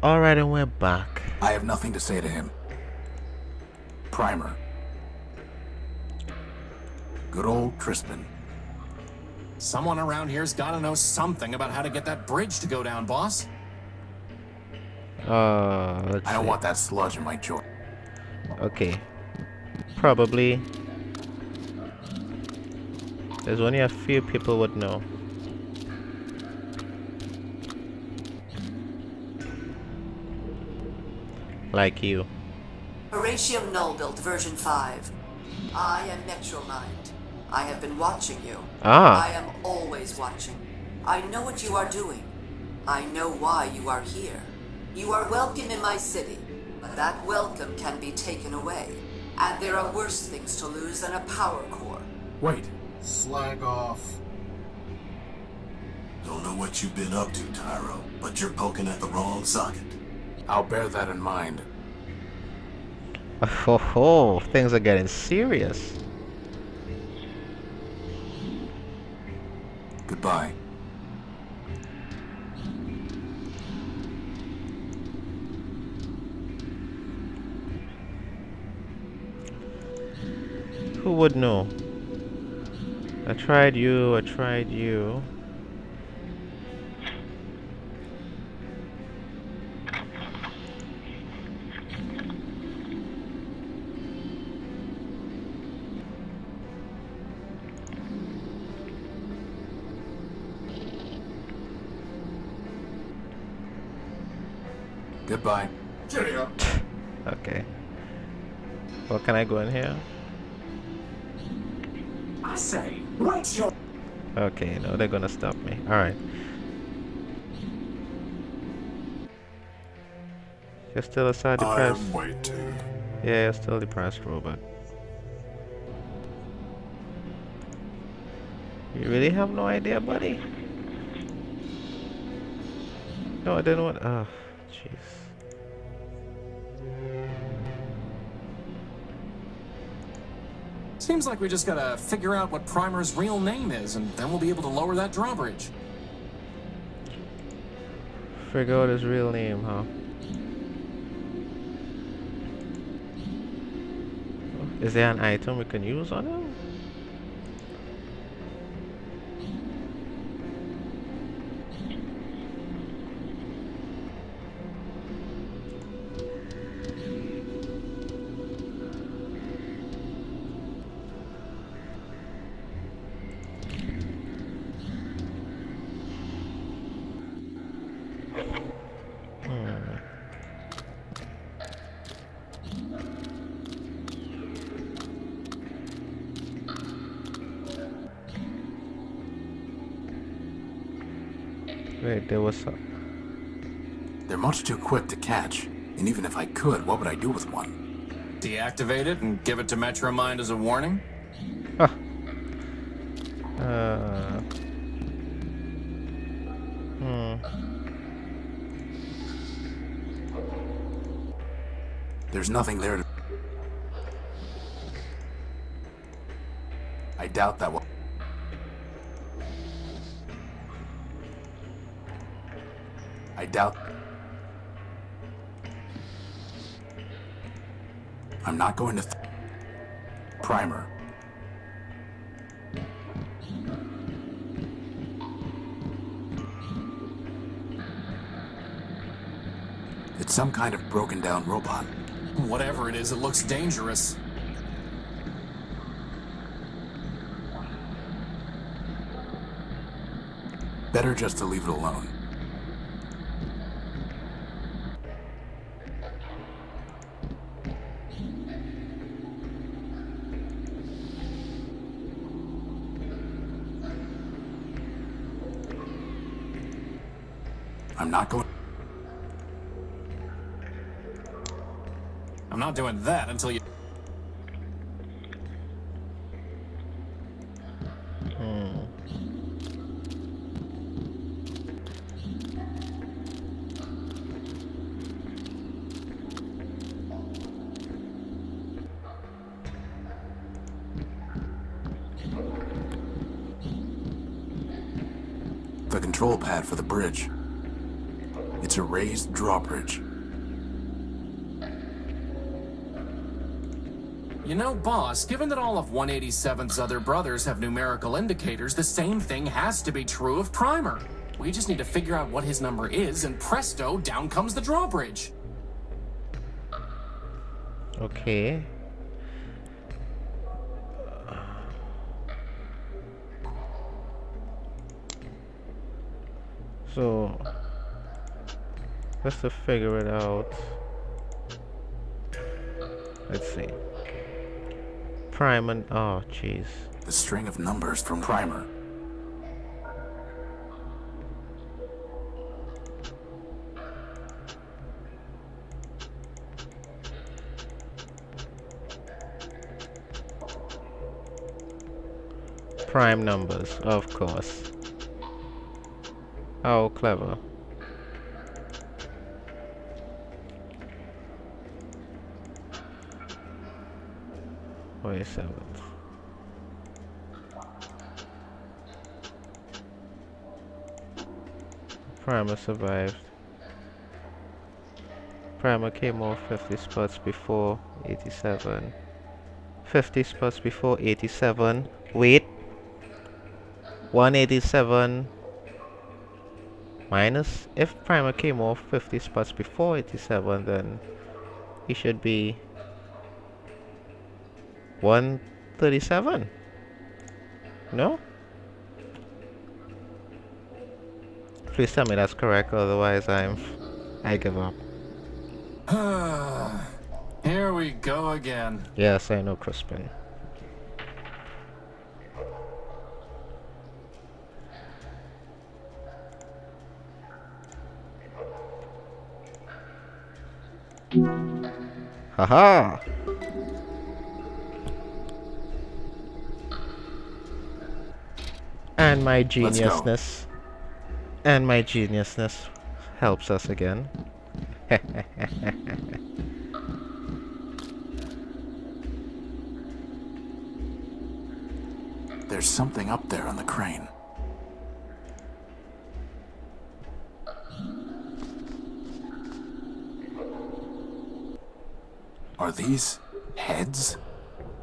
Alright, and we're back. I have nothing to say to him. Primer. Good old Crispin. Someone around here's gotta know something about how to get that bridge to go down, boss. Let's I don't see. want that sludge in my joint. Okay. Probably. There's only a few people would know. Like you. Horatium Null build version 5. I am Metromind. I have been watching you. Ah. I am always watching. I know what you are doing. I know why you are here. You are welcome in my city, but that welcome can be taken away. And there are worse things to lose than a power core. Wait. Slag off. Don't know what you've been up to, Tyro, but you're poking at the wrong socket. I'll bear that in mind. Oh, things are getting serious. Goodbye. Who would know? I tried you, I tried you. Goodbye. Cheerio. Okay. Well, can I go in here? I say, wait your... Okay, no, they're gonna stop me. Alright. You're still a side I depressed. am waiting. Yeah, you're still depressed, robot. You really have no idea, buddy? No, I didn't want. Oh, jeez. Seems like we just gotta figure out what Primer's real name is, and then we'll be able to lower that drawbridge. Figure out his real name, huh? Is there an item we can use on him? Wait, there was some. They're much too quick to catch. And even if I could, what would I do with one? Deactivate it and give it to Metromind as a warning? Huh. There's nothing there to... I doubt that will... I doubt... I'm not going to... Primer. It's some kind of broken down robot. Whatever it is, it looks dangerous. Better just to leave it alone. I'm not going... I'm not doing that until you... The control pad for the bridge. It's a raised drawbridge. You know, boss, given that all of 187's other brothers have numerical indicators, the same thing has to be true of Primer. We just need to figure out what his number is, and presto, down comes the drawbridge. Okay. So, just to figure it out, let's see. Prime and oh, jeez. The string of numbers from Primer. Prime numbers, of course. How clever. Wait a second. Primer survived. Primer came off 50 spots before 87. 50 spots before 87. Wait. 187 minus. If Primer came off 50 spots before 87, then he should be 137. No? Please tell me that's correct, otherwise I give up. Here we go again. Yes, I know, Crispin. Haha! And my geniusness. And my geniusness helps us again. There's something up there on the crane. Are these heads?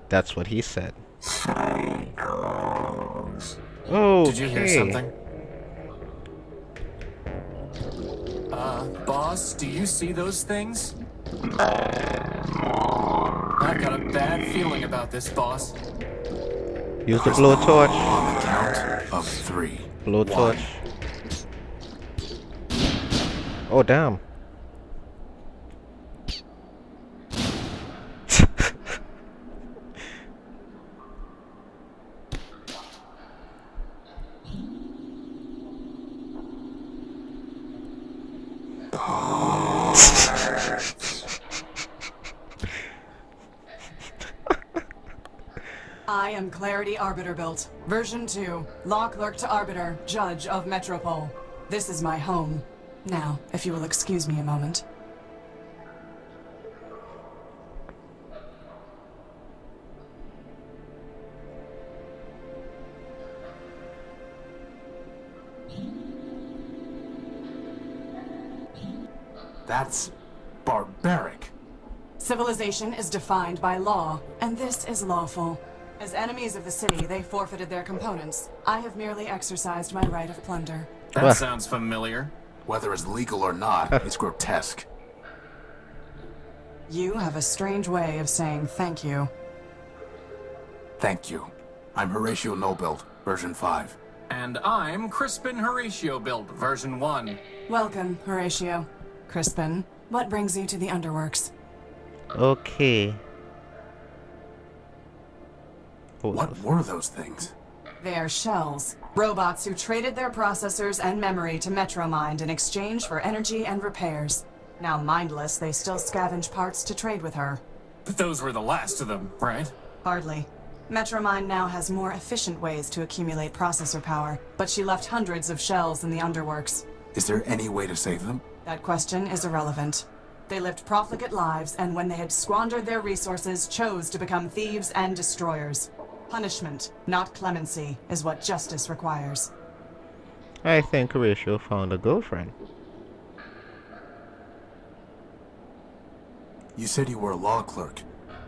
That's what he said. Oh, Did you hear something? Boss, do you see those things? I've got a bad feeling about this, boss. Use the blowtorch. On the count of 3. Blowtorch. Oh, damn. I am Clarity Arbiter built. Version 2. Law Clerk to Arbiter, Judge of Metropole. This is my home. Now, if you will excuse me a moment. That's barbaric. Civilization is defined by law, and this is lawful. As enemies of the city, they forfeited their components. I have merely exercised my right of plunder. That sounds familiar. Whether it's legal or not, it's grotesque. You have a strange way of saying thank you. Thank you. I'm Horatio Nobuild, version 5. And I'm Crispin Horatio build, version 1. Welcome, Horatio. Crispin, what brings you to the Underworks? Okay. What were those things? They are shells. Robots who traded their processors and memory to Metromind in exchange for energy and repairs. Now mindless, they still scavenge parts to trade with her. But those were the last of them, right? Hardly. Metromind now has more efficient ways to accumulate processor power, but she left hundreds of shells in the Underworks. Is there any way to save them? That question is irrelevant. They lived profligate lives, and when they had squandered their resources, chose to become thieves and destroyers. Punishment, not clemency, is what justice requires. I think Horatio found a girlfriend. You said you were a law clerk.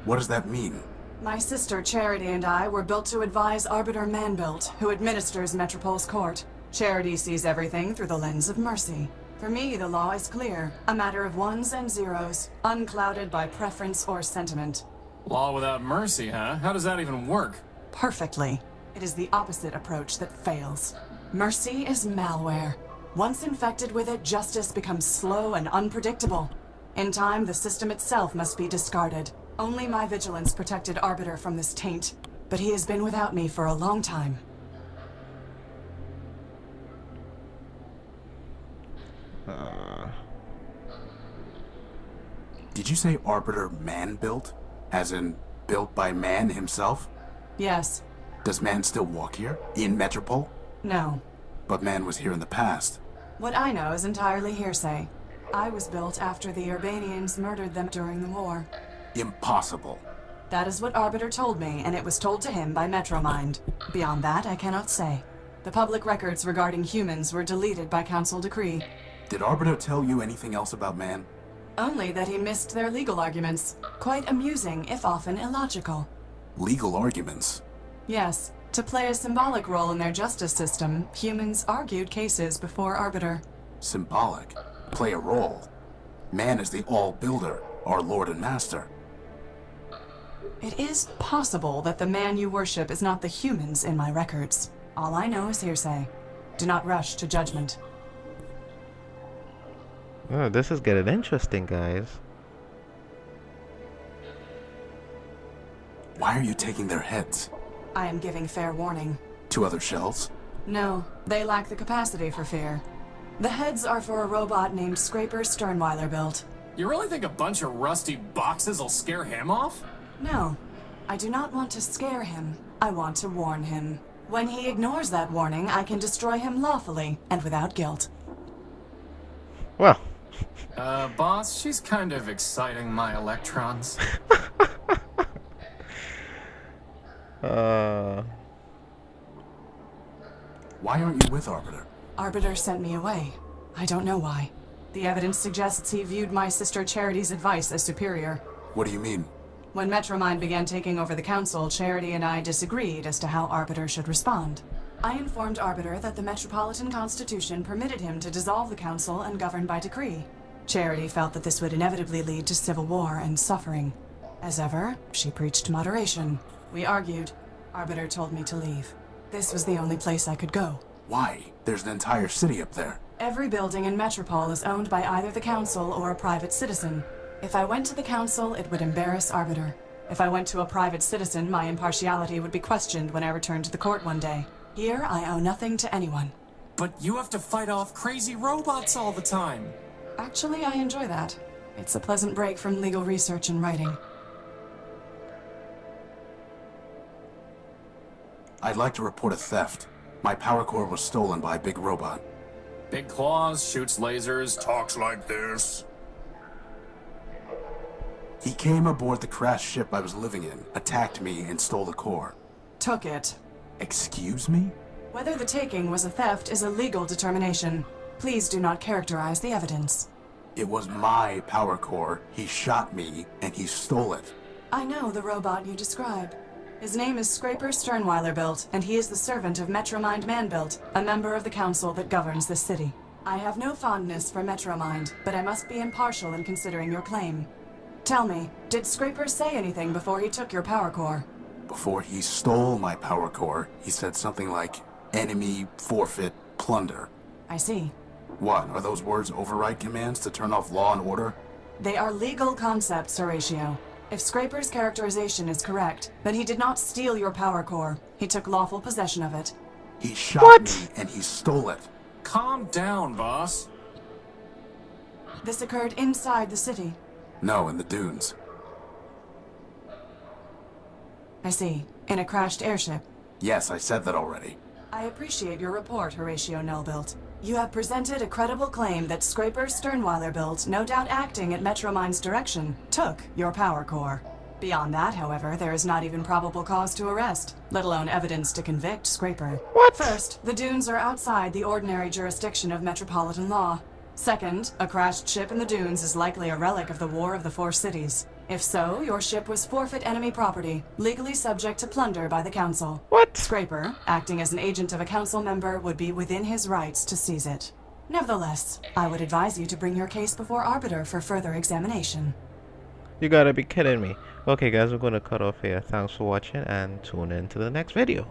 What does that mean? My sister Charity and I were built to advise Arbiter Manbuilt, who administers Metropol's court. Charity sees everything through the lens of mercy. For me, the law is clear, a matter of ones and zeros, unclouded by preference or sentiment. Law without mercy, huh? How does that even work? Perfectly. It is the opposite approach that fails. Mercy is malware. Once infected with it, justice becomes slow and unpredictable. In time, the system itself must be discarded. Only my vigilance protected Arbiter from this taint, but he has been without me for a long time. Did you say Arbiter Man-built? As in, built by man himself? Yes. Does man still walk here? In Metropole? No. But man was here in the past. What I know is entirely hearsay. I was built after the Urbanians murdered them during the war. Impossible. That is what Arbiter told me, and it was told to him by Metromind. Beyond that, I cannot say. The public records regarding humans were deleted by council decree. Did Arbiter tell you anything else about man? Only that he missed their legal arguments. Quite amusing, if often illogical. Legal arguments? Yes. To play a symbolic role in their justice system, humans argued cases before Arbiter. Symbolic? Play a role? Man is the all-builder, our lord and master. It is possible that the man you worship is not the humans in my records. All I know is hearsay. Do not rush to judgment. Oh, this is getting interesting, guys. Why are you taking their heads? I am giving fair warning. To other shells? No, they lack the capacity for fear. The heads are for a robot named Scraper Sternweiler built. You really think a bunch of rusty boxes will scare him off? No, I do not want to scare him. I want to warn him. When he ignores that warning, I can destroy him lawfully and without guilt. Well, Boss, she's kind of exciting my electrons. Why aren't you with Arbiter? Arbiter sent me away. I don't know why. The evidence suggests he viewed my sister Charity's advice as superior. What do you mean? When Metromind began taking over the council, Charity and I disagreed as to how Arbiter should respond. I informed Arbiter that the Metropolitan Constitution permitted him to dissolve the council and govern by decree. Charity felt that this would inevitably lead to civil war and suffering. As ever, she preached moderation. We argued. Arbiter told me to leave. This was the only place I could go. Why? There's an entire city up there. Every building in Metropole is owned by either the council or a private citizen. If I went to the council, it would embarrass Arbiter. If I went to a private citizen, my impartiality would be questioned when I returned to the court one day. Here, I owe nothing to anyone. But you have to fight off crazy robots all the time. Actually, I enjoy that. It's a pleasant break from legal research and writing. I'd like to report a theft. My power core was stolen by a big robot. Big claws, shoots lasers, talks like this. He came aboard the crashed ship I was living in, attacked me, and stole the core. Took it. Excuse me? Whether the taking was a theft is a legal determination. Please do not characterize the evidence. It was my power core. He shot me, and he stole it. I know the robot you describe. His name is Scraper Sternweiler built, and he is the servant of Metromind Manbuilt, a member of the council that governs this city. I have no fondness for Metromind, but I must be impartial in considering your claim. Tell me, did Scraper say anything before he took your power core? Before he stole my power core, he said something like, enemy, forfeit, plunder. I see. What, are those words override commands to turn off law and order? They are legal concepts, Horatio. If Scraper's characterization is correct, then he did not steal your power core. He took lawful possession of it. He shot me, and he stole it. Calm down, boss. This occurred inside the city. No, in the dunes. I see. In a crashed airship. Yes, I said that already. I appreciate your report, Horatio Nullbuilt. You have presented a credible claim that Scraper Sternweiler built, no doubt acting at Metromind's direction, took your power core. Beyond that, however, there is not even probable cause to arrest, let alone evidence to convict Scraper. What? First, the dunes are outside the ordinary jurisdiction of metropolitan law. Second, a crashed ship in the dunes is likely a relic of the War of the Four Cities. If so, your ship was forfeit enemy property, legally subject to plunder by the Council. What? Scraper, acting as an agent of a Council member, would be within his rights to seize it. Nevertheless, I would advise you to bring your case before Arbiter for further examination. You gotta be kidding me. Okay guys, we're gonna cut off here. Thanks for watching and tune in to the next video.